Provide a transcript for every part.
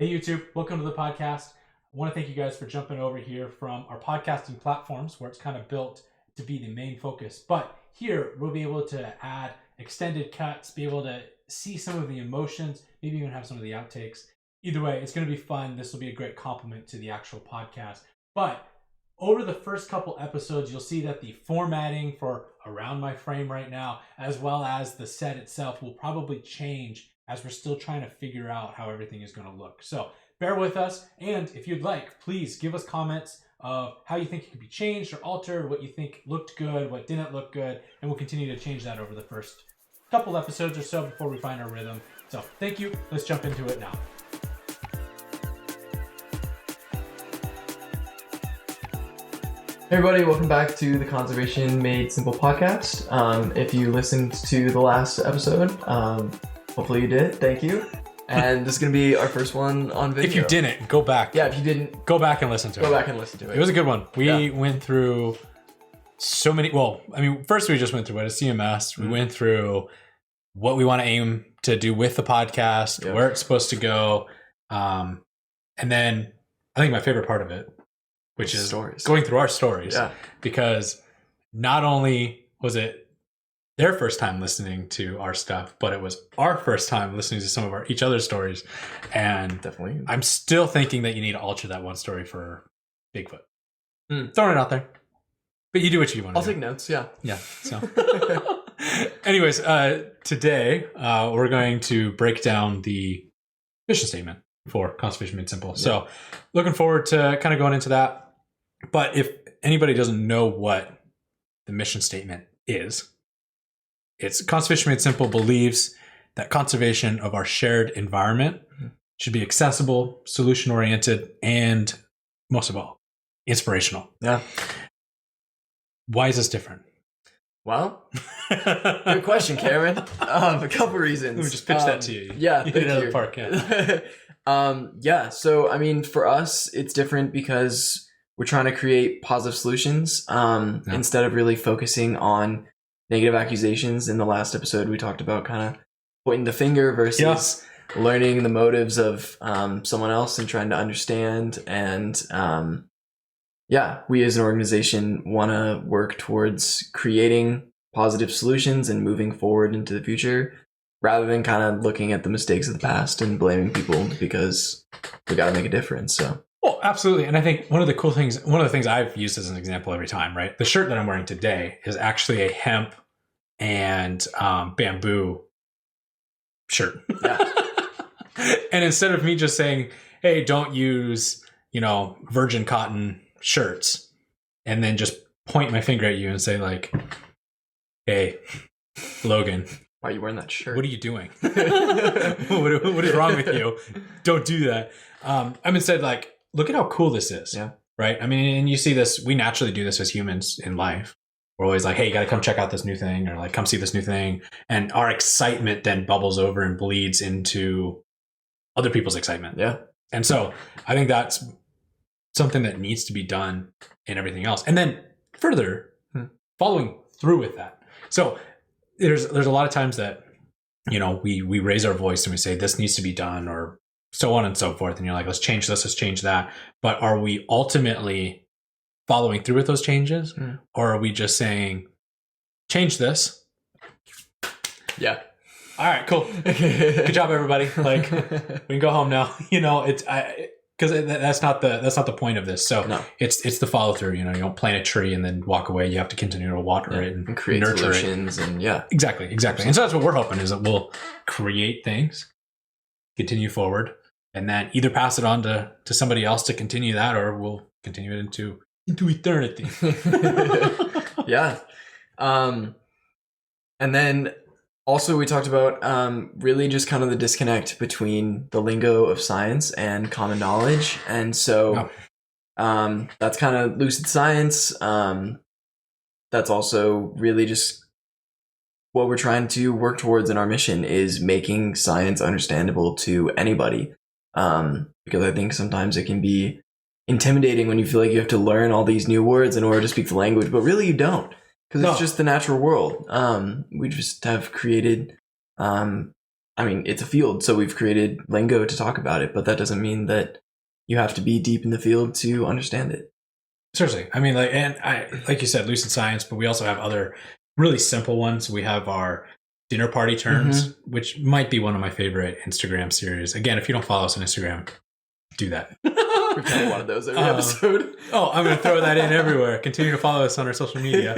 Hey YouTube, welcome to the podcast. I want to thank you guys for jumping over here from our podcasting platforms where it's kind of built to be the main focus. But here we'll be able to add extended cuts, be able to see some of the emotions, maybe even have some of the outtakes. Either way, it's going to be fun. This will be a great complement to the actual podcast. But over the first couple episodes, you'll see that the formatting for Around My Frame right now, as well as the set itself, will probably change as we're still trying to figure out how everything is going to look. So bear with us, and if you'd like, please give us comments of how you think it could be changed or altered, what you think looked good, what didn't look good, and we'll continue to change that over the first couple episodes or so before we find our rhythm. So thank you. Let's jump into it now. Hey everybody, welcome back to the Conservation Made Simple podcast. If you listened to the last episode, hopefully you did, thank you. And this is going to be our first one on video. If you didn't, go back. Yeah, if you didn't, go back and listen to it. Go back and listen to it. It was a good one. We went through so many, first we just went through what is CMS. We went through what we want to aim to do with the podcast, where it's supposed to go. And then I think my favorite part of it, which is going through our stories, because not only was it their first time listening to our stuff, but it was our first time listening to some of each other's stories. And definitely, I'm still thinking that you need to alter that one story for Bigfoot. Throwing it out there, but you do what you want. I'll take notes. Yeah. So, anyways, today we're going to break down the mission statement for Conservation Made Simple. So looking forward to kind of going into that. But if anybody doesn't know what the mission statement is, it's Conservation Made Simple believes that conservation of our shared environment should be accessible, solution-oriented, and most of all, inspirational. Yeah. Why is this different? Well, good question, Cameron. A couple reasons. Let me just pitch that to you. Yeah, you hit it out of the park. So I mean, for us, it's different because we're trying to create positive solutions instead of really focusing on negative accusations. In the last episode, we talked about kind of pointing the finger versus learning the motives of someone else and trying to understand. And we as an organization want to work towards creating positive solutions and moving forward into the future, rather than kind of looking at the mistakes of the past and blaming people, because we got to make a difference. So. Well, absolutely. And I think one of the things I've used as an example every time, right? The shirt that I'm wearing today is actually a hemp and bamboo shirt. Yeah. And instead of me just saying, hey, don't use, virgin cotton shirts, and then just point my finger at you and say like, hey, Logan, why are you wearing that shirt? What are you doing? What is wrong with you? Don't do that. I'm instead like, look at how cool this is. Yeah. Right. I mean, and you see this, we naturally do this as humans in life. We're always like, hey, you got to come check out this new thing, or like, come see this new thing. And our excitement then bubbles over and bleeds into other people's excitement. Yeah. And so I think that's something that needs to be done in everything else. And then further following through with that. So there's a lot of times that, we raise our voice and we say this needs to be done, or so on and so forth. And you're like, let's change this, let's change that. But are we ultimately following through with those changes? Or are we just saying, change this? Yeah. All right, cool. Good job, everybody. Like, we can go home now. Because that's not the point of this. So it's the follow through. You don't plant a tree and then walk away. You have to continue to water it and create nurture solutions it. And exactly. And so that's what we're hoping, is that we'll create things, continue forward, and then either pass it on to somebody else to continue that, or we'll continue it into eternity. Yeah. And then also we talked about really just kind of the disconnect between the lingo of science and common knowledge. And so that's kind of lucid science. That's also really just what we're trying to work towards in our mission, is making science understandable to anybody. Because I think sometimes it can be intimidating when you feel like you have to learn all these new words in order to speak the language, but really you don't, because it's just the natural world. We just have created I mean, it's a field, so we've created lingo to talk about it, but that doesn't mean that you have to be deep in the field to understand it. Seriously. I mean, like you said, Lucid Science, but we also have other really simple ones. We have our dinner party terms, which might be one of my favorite Instagram series. Again, if you don't follow us on Instagram, do that. We've had a lot of those every episode. I'm going to throw that in everywhere. Continue to follow us on our social media.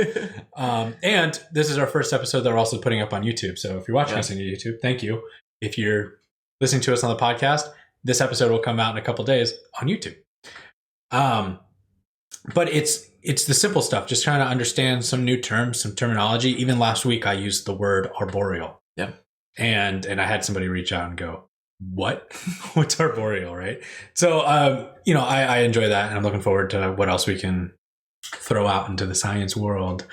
And this is our first episode that we're also putting up on YouTube. So if you're watching us on YouTube, thank you. If you're listening to us on the podcast, this episode will come out in a couple days on YouTube. But it's the simple stuff, just trying to understand some new terms, some terminology. Even last week, I used the word arboreal. Yeah. And I had somebody reach out and go, what? What's arboreal, right? So, I enjoy that, and I'm looking forward to what else we can throw out into the science world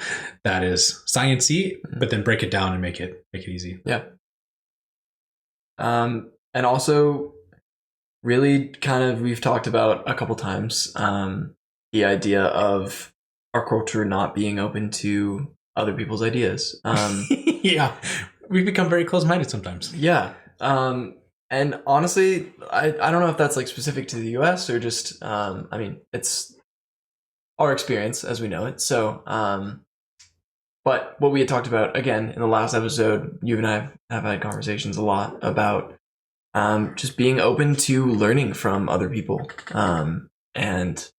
that is sciencey, but then break it down and make it easy. Yeah. And also, really kind of, we've talked about a couple times, the idea of our culture not being open to other people's ideas. Yeah. We've become very close-minded sometimes. Yeah. And honestly, I don't know if that's like specific to the US or just, it's our experience as we know it. So, but what we had talked about, again, in the last episode, you and I have had conversations a lot about just being open to learning from other people, and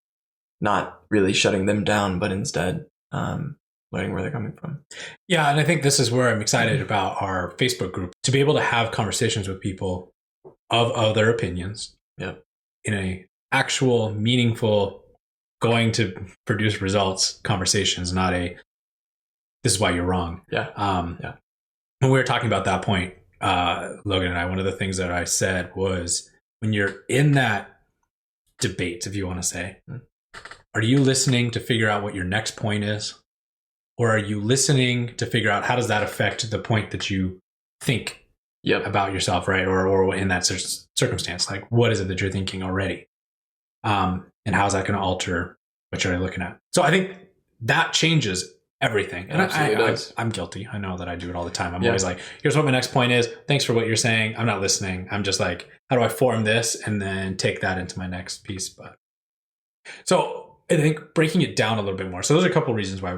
not really shutting them down, but instead learning where they're coming from. Yeah, and I think this is where I'm excited about our Facebook group, to be able to have conversations with people of other opinions. Yeah. In a actual, meaningful, going to produce results conversations, not a this is why you're wrong. Yeah. When we were talking about that point, Logan and I, one of the things that I said was, when you're in that debate, if you want to say, are you listening to figure out what your next point is? Or are you listening to figure out how does that affect the point that you think about yourself, right? Or in that circumstance, like what is it that you're thinking already? And how is that going to alter what you're looking at? So I think that changes everything. And I'm guilty. I know that I do it all the time. I'm always like, here's what my next point is. Thanks for what you're saying. I'm not listening. I'm just like, how do I form this and then take that into my next piece? But so I think breaking it down a little bit more. So there's a couple of reasons why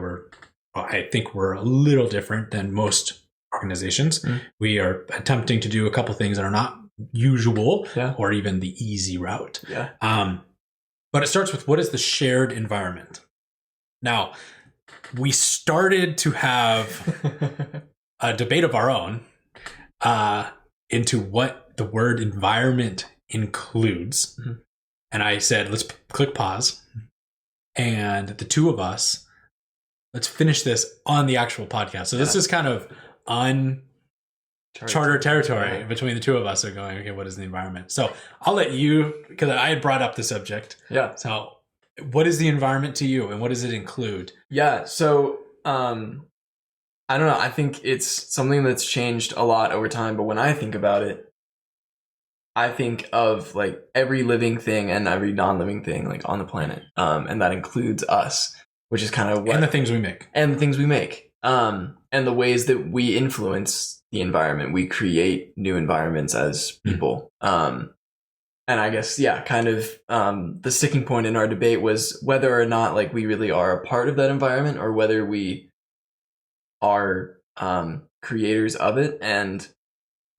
I think we're a little different than most organizations. We are attempting to do a couple things that are not usual or even the easy route. But it starts with, what is the shared environment? Now, we started to have a debate of our own into what the word environment includes. And I said, let's click pause. And the two of us, let's finish this on the actual podcast. So this is kind of uncharted territory between the two of us. So going, okay, what is the environment? So I'll let you, because I had brought up the subject. Yeah. So what is the environment to you, and what does it include? Yeah. So I don't know. I think it's something that's changed a lot over time. But when I think about it, I think of like every living thing and every non-living thing like on the planet. And that includes us, which is kind of what... And the things we make. And the things we make. And the ways that we influence the environment. We create new environments as people. And I guess, kind of the sticking point in our debate was whether or not like we really are a part of that environment, or whether we are creators of it. And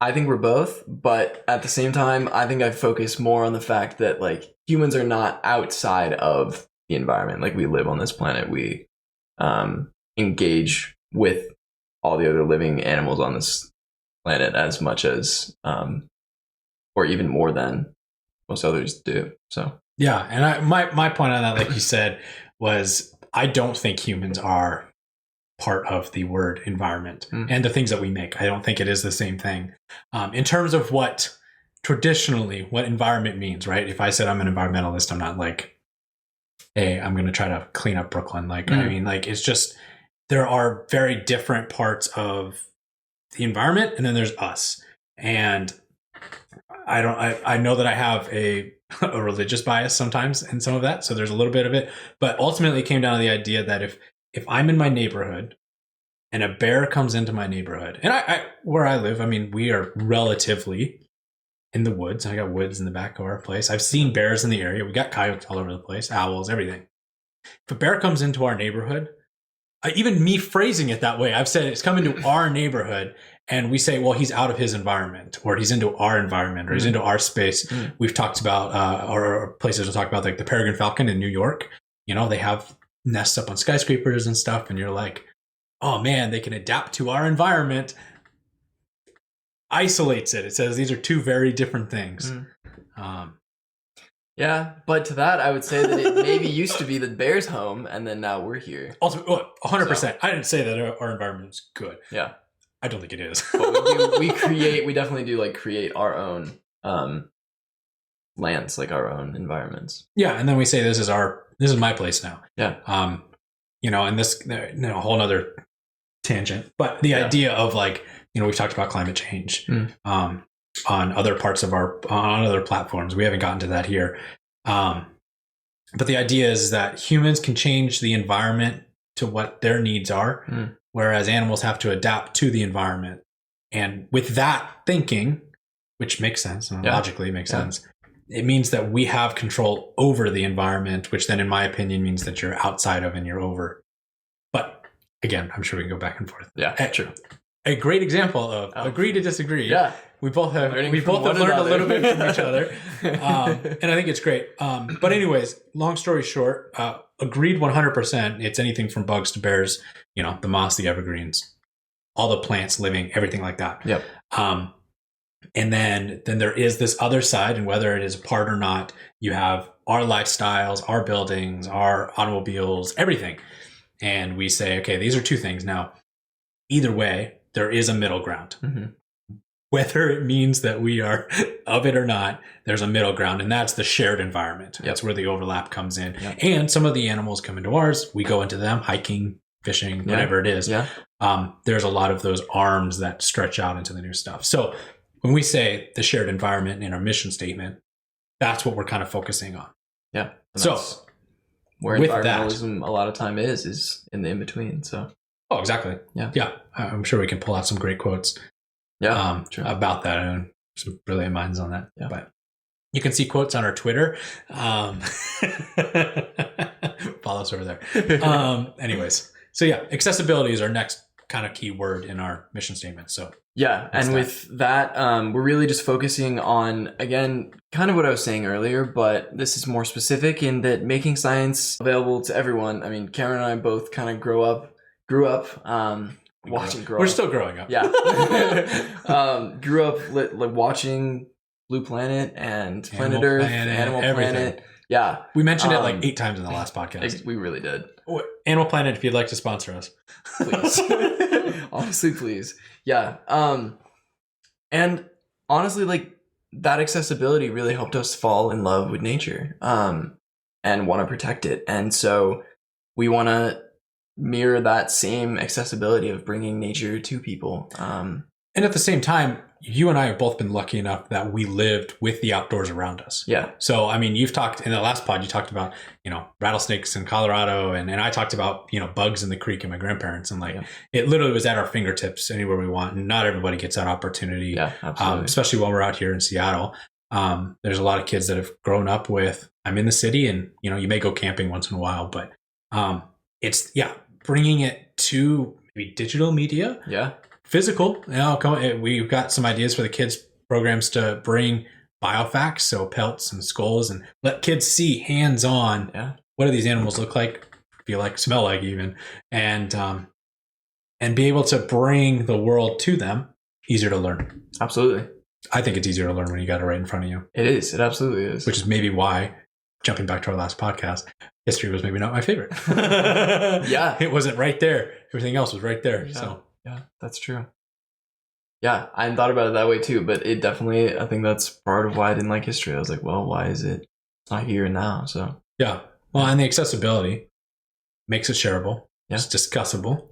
I think we're both, but at the same time, I think I focus more on the fact that like humans are not outside of the environment. Like we live on this planet. We engage with all the other living animals on this planet as much as, or even more than most others do. So yeah, and my point on that, like you said, was I don't think humans are part of the word environment and the things that we make. I don't think it is the same thing in terms of what traditionally what environment means, right? If I said I'm an environmentalist, I'm not like, hey, I'm going to try to clean up Brooklyn. Like, I mean, like, it's just, there are very different parts of the environment, and then there's us. And I know that I have a religious bias sometimes in some of that. So there's a little bit of it, but ultimately it came down to the idea that if I'm in my neighborhood and a bear comes into my neighborhood, and I where I live, I mean, we are relatively in the woods. I got woods in the back of our place. I've seen bears in the area. We got coyotes all over the place, owls, everything. If a bear comes into our neighborhood, even me phrasing it that way, I've said it's coming to our neighborhood, and we say, well, he's out of his environment, or he's into our environment, or he's into our space. We've talked about, or places to talk about, like the peregrine falcon in New York. You know, they have nests up on skyscrapers and stuff, and you're like, oh man, they can adapt to our environment. Isolates it. It says these are two very different things. Yeah, but to that, I would say that it maybe used to be the bear's home, and then now we're here. Ultimately, 100%. So, I didn't say that our environment is good. Yeah. I don't think it is. But we definitely do like create our own lands, like our own environments. Yeah, and then we say this is my place now. Yeah. You know, and this, a whole nother tangent, but the idea of like, you know, we've talked about climate change on other parts of on other platforms. We haven't gotten to that here. But the idea is that humans can change the environment to what their needs are, whereas animals have to adapt to the environment. And with that thinking, which makes sense, and logically makes sense, it means that we have control over the environment, which then, in my opinion, means that you're outside of and you're over. But again, I'm sure we can go back and forth. Yeah, true. A great example of agree to disagree. Yeah. We both have learned a little bit from each other. And I think it's great. But anyways, long story short, agreed 100%. It's anything from bugs to bears, you know, the moss, the evergreens, all the plants living, everything like that. Yep. And then there is this other side, and whether it is a part or not, you have our lifestyles, our buildings, our automobiles, everything. And we say, okay, these are two things. Now, either way, there is a middle ground. Whether it means that we are of it or not, there's a middle ground, and that's the shared environment. That's where the overlap comes in. And some of the animals come into ours. We go into them, hiking, fishing, whatever it is. There's a lot of those arms that stretch out into the new stuff. So when we say the shared environment in our mission statement, that's what we're kind of focusing on. Yeah. So where environmentalism a lot of time is in the in-between. So. Oh, exactly. Yeah. I'm sure we can pull out some great quotes. About that, and some brilliant minds on that. But you can see quotes on our Twitter. Follow us over there. Anyways, so accessibility is our next kind of key word in our mission statement. So with that, we're really just focusing on, again, kind of what I was saying earlier, but this is more specific in that making science available to everyone. I mean, Cameron and I both kind of grew up. We're still growing up. Grew up like watching Blue Planet and Planet Earth, Animal Planet. Yeah. We mentioned it like 8 times in the last podcast. We really did. Animal Planet, if you'd like to sponsor us. Please. Honestly, please. Yeah. And honestly, like that accessibility really helped us fall in love with nature and want to protect it. And so we want to mirror that same accessibility of bringing nature to people. And at the same time, you and I have both been lucky enough that we lived with the outdoors around us. Yeah. So, I mean, you've talked in the last pod, you talked about, you know, rattlesnakes in Colorado, and I talked about, you know, bugs in the creek and my grandparents, and like it literally was at our fingertips anywhere we want. And not everybody gets that opportunity. Yeah, absolutely. Especially while we're out here in Seattle. There's a lot of kids that have grown up with, I'm in the city, and, you know, you may go camping once in a while, but it's, bringing it to maybe digital media. Physical. You know, we've got some ideas for the kids programs to bring biofacts, so pelts and skulls, and let kids see hands-on what do these animals look like, feel like, smell like even, and be able to bring the world to them. Easier to learn. Absolutely. I think it's easier to learn when you got it right in front of you. It is. It absolutely is. Which is maybe why, jumping back to our last podcast, history was maybe not my favorite. It wasn't right there. Everything else was right there. So that's true. Yeah, I hadn't thought about it that way too, but it definitely, I think that's part of why I didn't like history. I was like, well, why is it not here and now? So well, and the accessibility makes it shareable. It's discussable.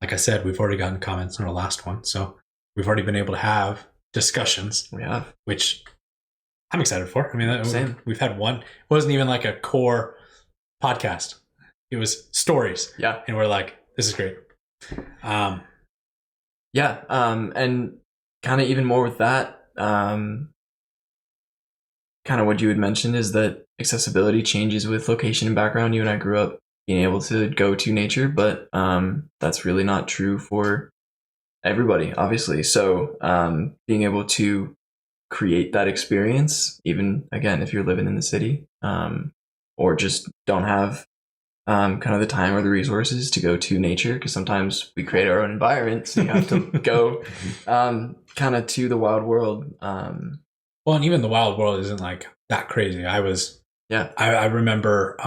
Like I said, we've already gotten comments on our last one, so we've already been able to have discussions. We have, which I'm excited for. I mean, same. We've had one. It wasn't even like a core podcast. It was stories. Yeah. And we're like, this is great. Yeah. And kind of even more with that, kind of what you had mentioned is that accessibility changes with location and background. You and I grew up being able to go to nature, but that's really not true for everybody, obviously. So being able to create that experience, even again, if you're living in the city, or just don't have kind of the time or the resources to go to nature, because sometimes we create our own environment, so you have to go kind of to the wild world. Well, and even the wild world isn't like that crazy. I remember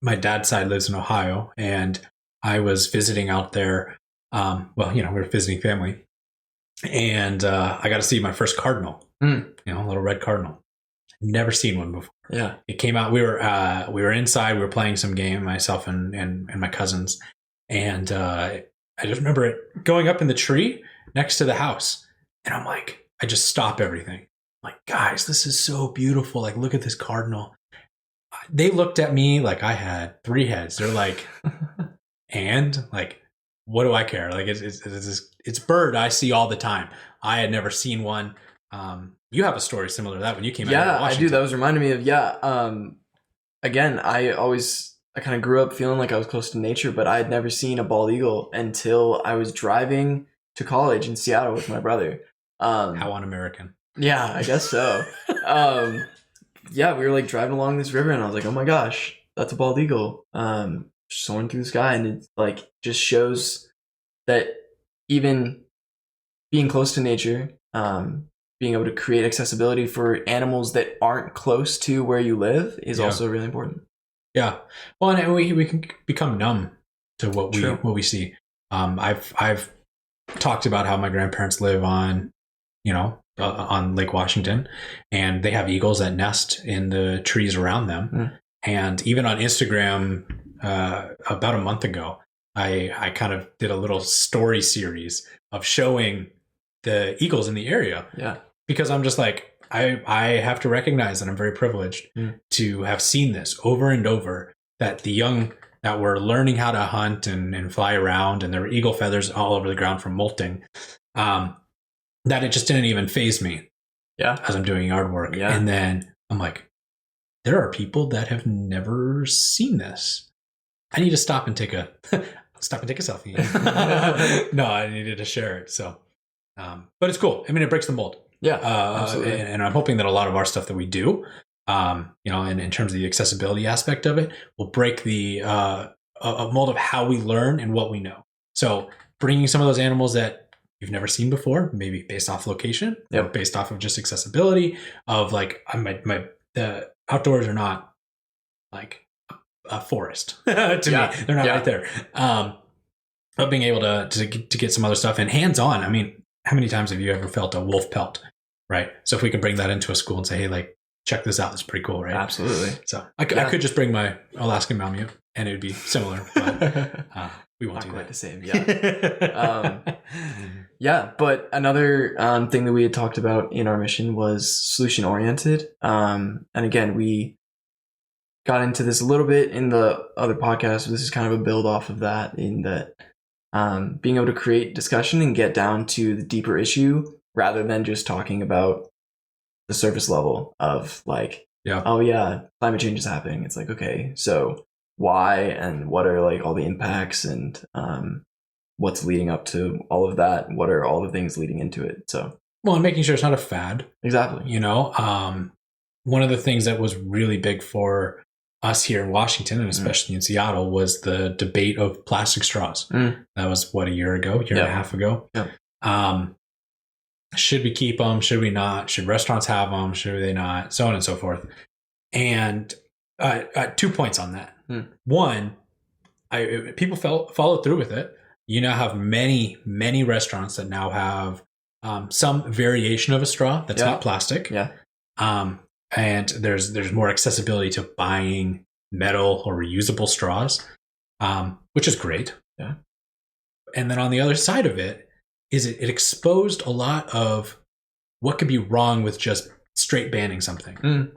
my dad's side lives in Ohio, and I was visiting out there. Well, we were visiting family, and I got to see my first cardinal. A little red cardinal. Never seen one before. Yeah, it came out. We were inside. We were playing some game, myself and my cousins, and I just remember it going up in the tree next to the house, and I'm like, I just stop everything. I'm like, guys, this is so beautiful. Like, look at this cardinal. They looked at me like I had 3 heads. They're like, and like, what do I care? Like, it's bird I see all the time. I had never seen one. You have a story similar to that when you came out of Washington. Yeah, I do. That was reminding me of, again, I kind of grew up feeling like I was close to nature, but I had never seen a bald eagle until I was driving to college in Seattle with my brother. How un-American. Yeah, I guess so. Yeah, we were like driving along this river, and I was like, oh my gosh, that's a bald eagle soaring through the sky. And it like just shows that even being close to nature, being able to create accessibility for animals that aren't close to where you live is also really important. Yeah. Well, and we can become numb to what we see. I've talked about how my grandparents live on, on Lake Washington, and they have eagles that nest in the trees around them. And even on Instagram, about a month ago, I kind of did a little story series of showing the eagles in the area. Yeah. Because I'm just like, I have to recognize that I'm very privileged to have seen this over and over, that the young that were learning how to hunt and fly around, and there were eagle feathers all over the ground from molting, that it just didn't even faze me as I'm doing yard work. Yeah. And then I'm like, there are people that have never seen this. I need to stop and take a selfie. No, I needed to share it. So, but it's cool. I mean, it breaks the mold. Yeah, absolutely. And I'm hoping that a lot of our stuff that we do, in terms of the accessibility aspect of it, will break the a mold of how we learn and what we know. So bringing some of those animals that you've never seen before, maybe based off location, or based off of just accessibility, of like the outdoors are not like a forest to me. They're not right there. But being able to get some other stuff and hands on. I mean, how many times have you ever felt a wolf pelt, right? So if we can bring that into a school and say, hey, like, check this out, it's pretty cool, right? Absolutely. So I could just bring my Alaskan Malamute and it would be similar, but we won't do quite that. the same. Yeah. But another thing that we had talked about in our mission was solution oriented. And again, we got into this a little bit in the other podcast. This is kind of a build off of that, in that being able to create discussion and get down to the deeper issue rather than just talking about the surface level of like, oh yeah, climate change is happening. It's like, okay, so why, and what are like all the impacts, and what's leading up to all of that? What are all the things leading into it? So, well, and making sure it's not a fad. Exactly. One of the things that was really big for us here in Washington, and especially in Seattle, was the debate of plastic straws. That was a year and a half ago. Should we keep them? Should we not? Should restaurants have them? Should they not? So on and so forth. And 2 points on that. One, people followed through with it. You now have many, many restaurants that now have some variation of a straw that's not plastic. And there's more accessibility to buying metal or reusable straws, which is great. And then on the other side of it is it exposed a lot of what could be wrong with just straight banning something.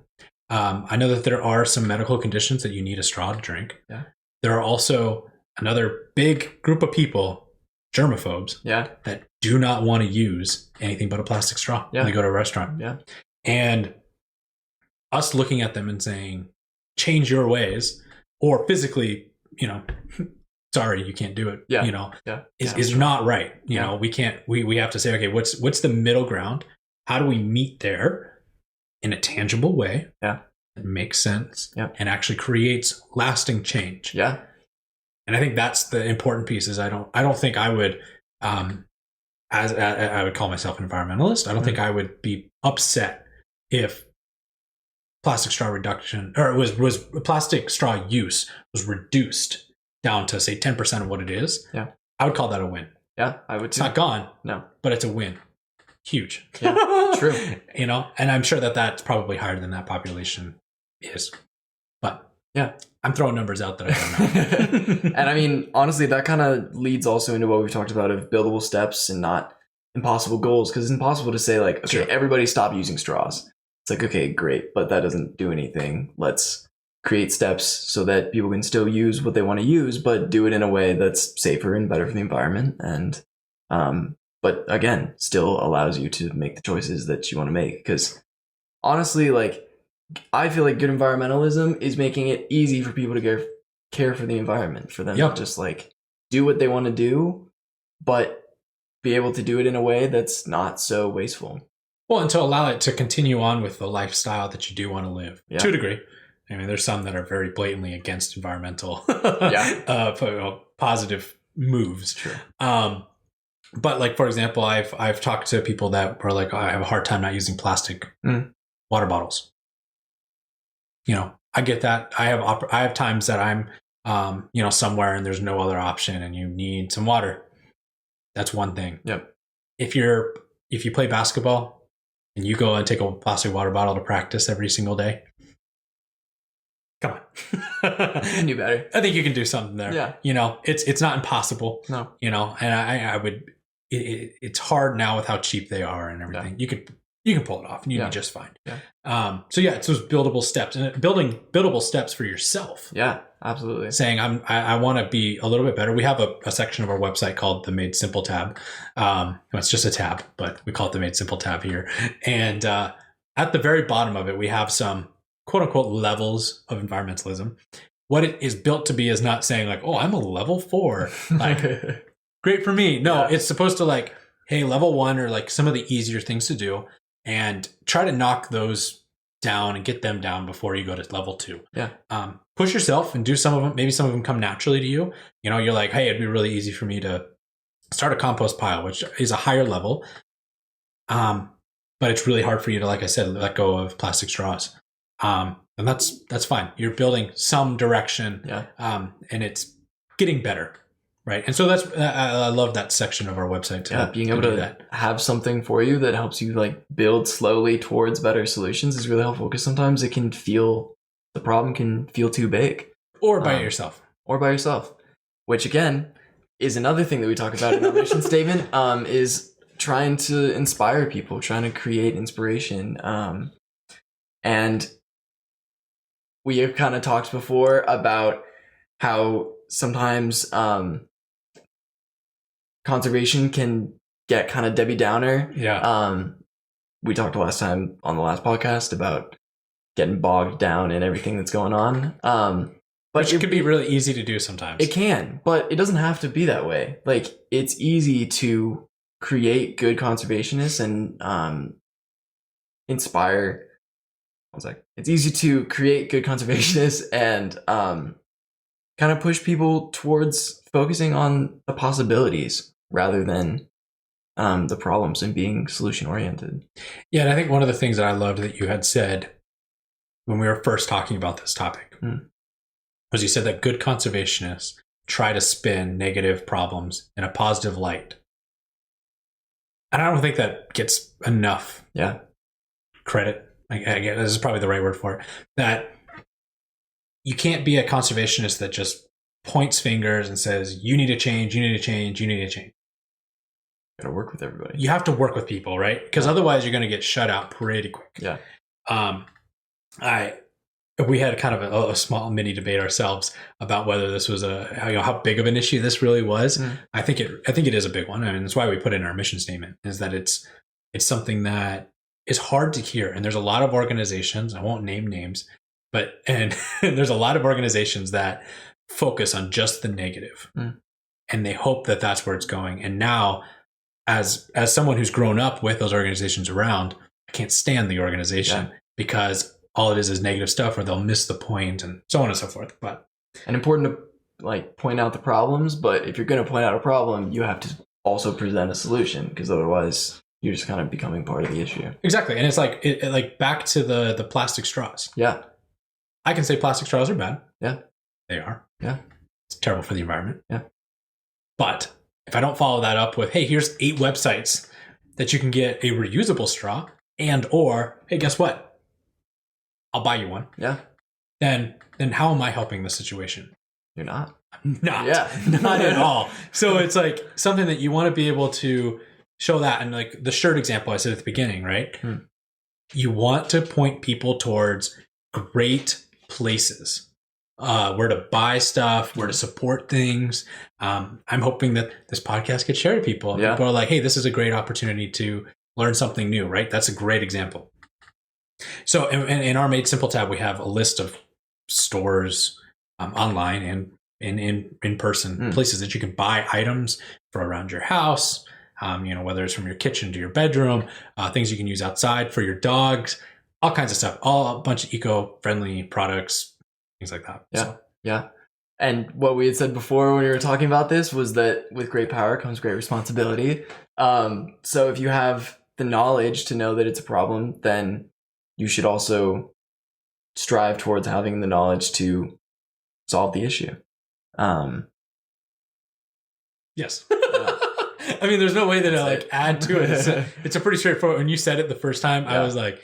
I know that there are some medical conditions that you need a straw to drink. There are also another big group of people germaphobes Yeah. that do not want to use anything but a plastic straw when they go to a restaurant. Yeah. And us looking at them and saying, change your ways, or physically, sorry, you can't do it, is not right. You know, we can't, we have to say, okay, what's the middle ground? How do we meet there in a tangible way? Yeah. That makes sense. Yeah. And actually creates lasting change. Yeah. And I think that's the important piece is I don't think I would, as I would call myself an environmentalist, I don't think I would be upset if plastic straw reduction, or was plastic straw use was reduced down to say 10% of what it is. Yeah. I would call that a win. Yeah, I would too. It's not gone. No. But it's a win. Huge. Yeah, true. And I'm sure that that's probably higher than that population is. But yeah, I'm throwing numbers out that I don't know. And I mean, honestly, that kind of leads also into what we've talked about of buildable steps and not impossible goals, because it's impossible to say like, okay, Sure. everybody stop using straws. It's like, okay, great, but that doesn't do anything. Let's create steps so that people can still use what they want to use, but do it in a way that's safer and better for the environment. And, but again, still allows you to make the choices that you want to make. Because honestly, like, I feel like good environmentalism is making it easy for people to care for the environment, for them to just like do what they want to do, but be able to do it in a way that's not so wasteful. Well, and to allow it to continue on with the lifestyle that you do want to live to a degree. I mean, there's some that are very blatantly against environmental positive moves. Sure. But like, for example, I've talked to people that were like, oh, I have a hard time not using plastic water bottles. I get that. I have times that I'm, somewhere and there's no other option and you need some water. That's one thing. Yep. If you play basketball and you go and take a plastic water bottle to practice every single day, come on. You can do better. I think you can do something there. Yeah. It's not impossible. No. And I would, it's hard now with how cheap they are and everything. Yeah. You can pull it off and you'd be just fine. Yeah. It's those buildable steps and building buildable steps for yourself. Yeah, absolutely. Saying I want to be a little bit better. We have a section of our website called the Made Simple tab. It's just a tab, but we call it the Made Simple tab here. And at the very bottom of it, we have some quote unquote levels of environmentalism. What it is built to be is not saying like, oh, I'm a level 4. Like, great for me. No, it's supposed to like, hey, level 1 are like some of the easier things to do. And try to knock those down and get them down before you go to level 2. Yeah. Push yourself and do some of them. Maybe some of them come naturally to you. You're like, hey, it'd be really easy for me to start a compost pile, which is a higher level. But it's really hard for you to, like I said, let go of plastic straws. And that's fine. You're building some direction. Yeah. And it's getting better. Right. And so I love that section of our website. Being able to have something for you that helps you like build slowly towards better solutions is really helpful, because sometimes the problem can feel too big. Or by yourself. Which again is another thing that we talk about in our mission statement, is trying to inspire people, trying to create inspiration. And we have kind of talked before about how sometimes conservation can get kind of Debbie Downer. Yeah. We talked last time on the last podcast about getting bogged down in everything that's going on. But it can be really easy to do sometimes. It can, but it doesn't have to be that way. Like, it's easy to create good conservationists and inspire. It's easy to create good conservationists and kind of push people towards focusing on the possibilities rather than the problems and being solution oriented. Yeah, and I think one of the things that I loved that you had said when we were first talking about this topic was you said that good conservationists try to spin negative problems in a positive light. And I don't think that gets enough credit. Again, this is probably the right word for it. That you can't be a conservationist that just points fingers and says, you need to change, you need to change, you need to change. You gotta work with everybody. You have to work with people, right? Because otherwise you're going to get shut out pretty quick. Yeah. we had kind of a small mini debate ourselves about whether this was how big of an issue this really was. I think it is a big one. I mean, that's why we put in our mission statement, is that it's something that is hard to hear. And there's a lot of organizations, I won't name names, and there's a lot of organizations that focus on just the negative, and they hope that that's where it's going. And now, as someone who's grown up with those organizations around, I can't stand the organization because all it is negative stuff, or they'll miss the point, and so on and so forth. And important to like point out the problems, but if you're going to point out a problem, you have to also present a solution, because otherwise you're just kind of becoming part of the issue. Exactly. And it's like back to the plastic straws. Yeah. I can say plastic straws are bad. Yeah. They are. Yeah. It's terrible for the environment. Yeah. But if I don't follow that up with, hey, here's 8 websites that you can get a reusable straw, or, hey, guess what? I'll buy you one. Yeah. Then how am I helping the situation? You're not. Not. Yeah. Not at all. So it's like something that you want to be able to show that. And like the shirt example I said at the beginning, right? You want to point people towards great places, where to buy stuff, where to support things. I'm hoping that this podcast gets shared to people. And people are like, hey, this is a great opportunity to learn something new, right? That's a great example. So in our Made Simple tab, we have a list of stores online and in person, places that you can buy items for around your house, whether it's from your kitchen to your bedroom, things you can use outside for your dogs, all kinds of stuff, all a bunch of eco-friendly products, things like that. Yeah. So. Yeah. And what we had said before when we were talking about this was that with great power comes great responsibility. So if you have the knowledge to know that it's a problem, then you should also strive towards having the knowledge to solve the issue. Yes. I mean, there's no way that I add to it. It's a pretty straightforward. When you said it the first time, I was like,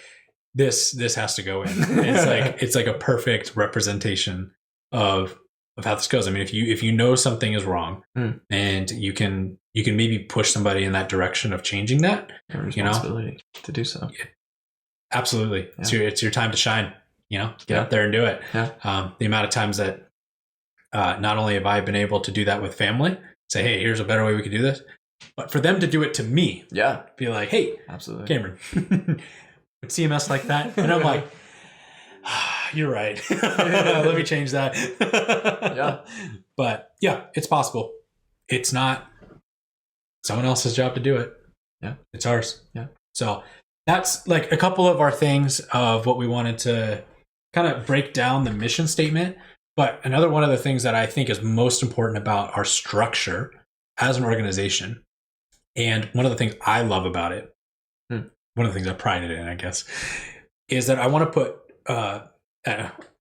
this has to go in. It's like a perfect representation of how this goes. I mean, if you know something is wrong, and you can maybe push somebody in that direction of changing that, responsibility to do so. Yeah. Absolutely. Yeah. It's your time to shine, get out there and do it. Yeah. The amount of times that not only have I been able to do that with family, say, hey, here's a better way we could do this, but for them to do it to me, be like, hey, absolutely, Cameron, would CMS like that? And I'm like, you're right. Let me change that. But yeah, it's possible. It's not someone else's job to do it. Yeah. It's ours. Yeah. So that's like a couple of our things of what we wanted to kind of break down the mission statement. But another one of the things that I think is most important about our structure as an organization, and one of the things I love about it, one of the things I pride it in, I guess, is that I want to put,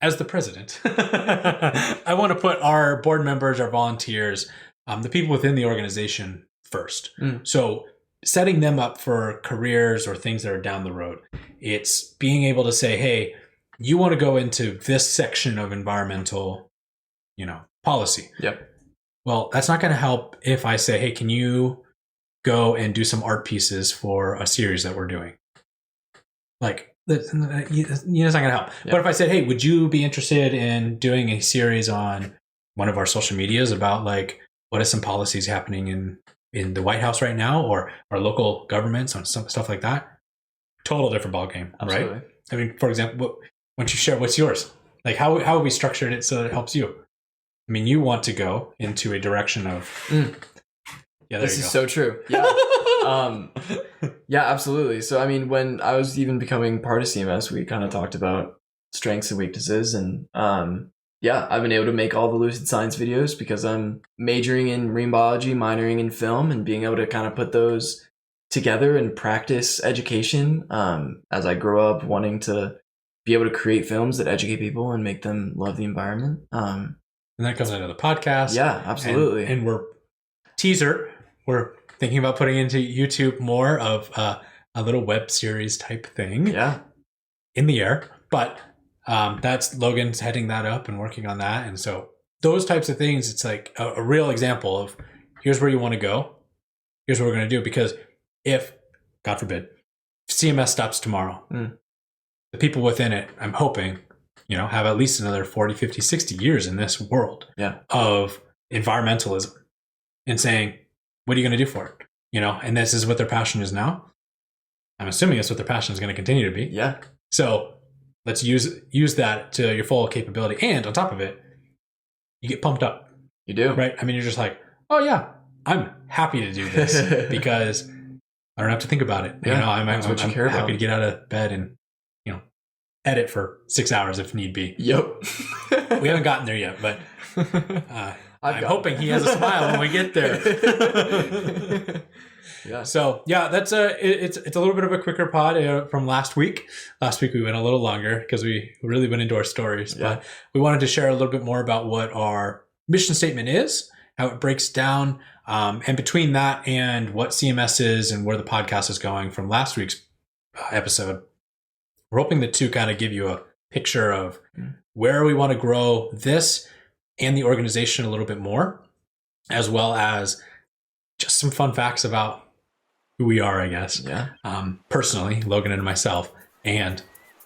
as the president, I want to put our board members, our volunteers, the people within the organization first. So setting them up for careers or things that are down the road. It's being able to say, hey, you want to go into this section of environmental, policy. Yep. Well, that's not going to help if I say, hey, can you go and do some art pieces for a series that we're doing? Like, it's not going to help. Yep. But if I said, hey, would you be interested in doing a series on one of our social medias about like, what are some policies happening in the White House right now, or our local governments, on some stuff like that? Total different ballgame, right? I mean, for example, once you share, what's yours? Like, how have we structured it so that it helps you? I mean, you want to go into a direction of, yeah, this is so true. Yeah. Yeah, absolutely. So, I mean, when I was even becoming part of CMS, we kind of talked about strengths and weaknesses, and I've been able to make all the Lucid Science videos because I'm majoring in marine biology, minoring in film, and being able to kind of put those together and practice education as I grow up, wanting to be able to create films that educate people and make them love the environment. And that comes into the podcast. Yeah, absolutely. And we're thinking about putting into YouTube more of a little web series type thing. Yeah. In the air. But that's Logan's heading that up and working on that. And so those types of things, it's like a real example of here's where you want to go. Here's what we're going to do. Because if, God forbid, CMS stops tomorrow, the people within it, I'm hoping, have at least another 40, 50, 60 years in this world of environmentalism and saying, what are you going to do for it? And this is what their passion is now. I'm assuming that's what their passion is going to continue to be. Yeah. So let's use that to your full capability. And on top of it, you get pumped up. You do. Right? I mean, you're just like, oh yeah, I'm happy to do this because I don't have to think about it. Yeah, I'm that's what you care happy about. to get out of bed and, edit for 6 hours if need be. Yep. We haven't gotten there yet, but I'm hoping he has a smile when we get there. Yeah. So yeah, that's it's a little bit of a quicker pod from last week. Last week we went a little longer because we really went into our stories, but we wanted to share a little bit more about what our mission statement is, how it breaks down, and between that and what CMS is and where the podcast is going from last week's episode, we're hoping the two kind of give you a picture of where we want to grow this and the organization a little bit more, as well as just some fun facts about who we are, I guess. Yeah. Personally, Logan and myself, and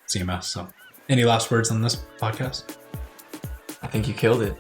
CMS. So, any last words on this podcast? I think you killed it.